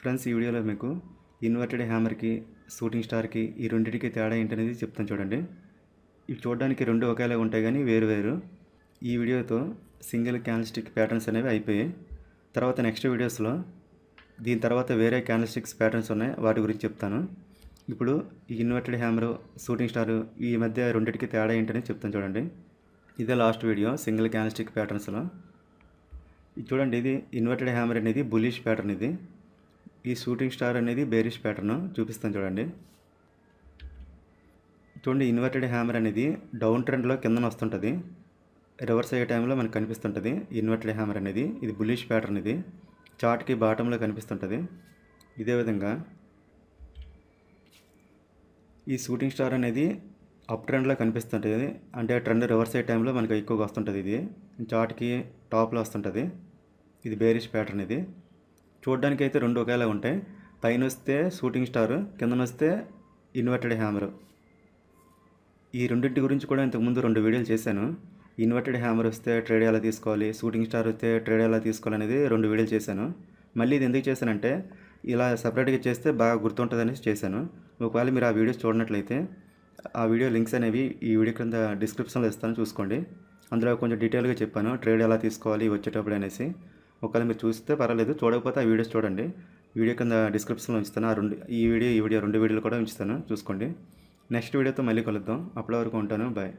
Friends, ఈ వీడియోలో మీకు ఇన్వర్టెడ్ హ్యామర్కి, షూటింగ్ స్టార్కి ఈ రెండింటికి తేడా ఏంటనేది చెప్తాను చూడండి. ఇవి చూడడానికి రెండు ఒకేలాగా ఉంటాయి కానీ వేరు వేరు. ఈ వీడియోతో సింగిల్ క్యాండిల్ స్టిక్ ప్యాటర్న్స్ అనేవి అయిపోయాయి. తర్వాత నెక్స్ట్ వీడియోస్లో దీని తర్వాత వేరే క్యాండిల్ స్టిక్స్ ప్యాటర్న్స్ ఉన్నాయి, వాటి గురించి చెప్తాను. ఇప్పుడు ఈ ఇన్వర్టెడ్ హ్యామర్, షూటింగ్ స్టార్ ఈ మధ్య రెండింటికి తేడా ఏంటనేది చెప్తాను చూడండి. ఇదే last video single candle stick ప్యాటర్న్స్లో. ఇది చూడండి, ఇది ఇన్వర్టెడ్ హ్యామర్ అనేది బులిష్ ప్యాటర్న్. ఇది ఈ షూటింగ్ స్టార్ అనేది బేరిష్ ప్యాటర్న్. చూపిస్తాను చూడండి. చూడండి, ఇన్వర్టెడ్ హ్యామర్ అనేది డౌన్ ట్రెండ్లో కిందన వస్తుంటుంది, రివర్స్ అయ్యే టైంలో మనకు కనిపిస్తుంటుంది ఇన్వర్టెడ్ హ్యామర్ అనేది. ఇది బులిష్ ప్యాటర్న్. ఇది చార్ట్కి బాటంలో కనిపిస్తుంటుంది. ఇదే విధంగా ఈ షూటింగ్ స్టార్ అనేది అప్ ట్రెండ్లో కనిపిస్తుంటుంది, అంటే ట్రెండ్ రివర్స్ అయ్యే టైంలో మనకు ఎక్కువగా వస్తుంటుంది. ఇది చార్ట్కి టాప్లో వస్తుంటుంది. ఇది బేరిష్ ప్యాటర్న్. ఇది చూడడానికి అయితే రెండు ఒకేలా ఉంటాయి. పైన వస్తే షూటింగ్ స్టార్, కిందన వస్తే ఇన్వర్టెడ్ హ్యామర్. ఈ రెండింటి గురించి కూడా ఇంతకుముందు 2 వీడియోలు చేశాను. ఇన్వర్టెడ్ హ్యామర్ వస్తే ట్రేడ్ ఎలా తీసుకోవాలి, షూటింగ్ స్టార్ వస్తే ట్రేడ్ ఎలా తీసుకోవాలి అనేది 2 వీడియోలు చేశాను. మళ్ళీ ఇది ఎందుకు చేశానంటే ఇలా సపరేట్గా చేస్తే బాగా గుర్తుంటుంది అనేసి చేశాను. ఒకవేళ మీరు ఆ వీడియోస్ చూడనట్లయితే ఆ వీడియో లింక్స్ అనేవి ఈ వీడియో కింద డిస్క్రిప్షన్లో ఇస్తాను, చూసుకోండి. అందులో కొంచెం డీటెయిల్గా చెప్పాను ట్రేడ్ ఎలా తీసుకోవాలి వచ్చేటప్పుడు అనేసి. ఒకవేళ మీరు చూస్తే పర్వాలేదు, చూడకపోతే ఆ వీడియోస్ చూడండి. వీడియో కింద డిస్క్రిప్షన్లో ఉంచుతాను. ఈ వీడియో 2 వీడియోలు కూడా ఉంచుతాను, చూసుకోండి. నెక్స్ట్ వీడియోతో మళ్ళీ కలుద్దాం. అప్పటి వరకు ఉంటాను. బాయ్.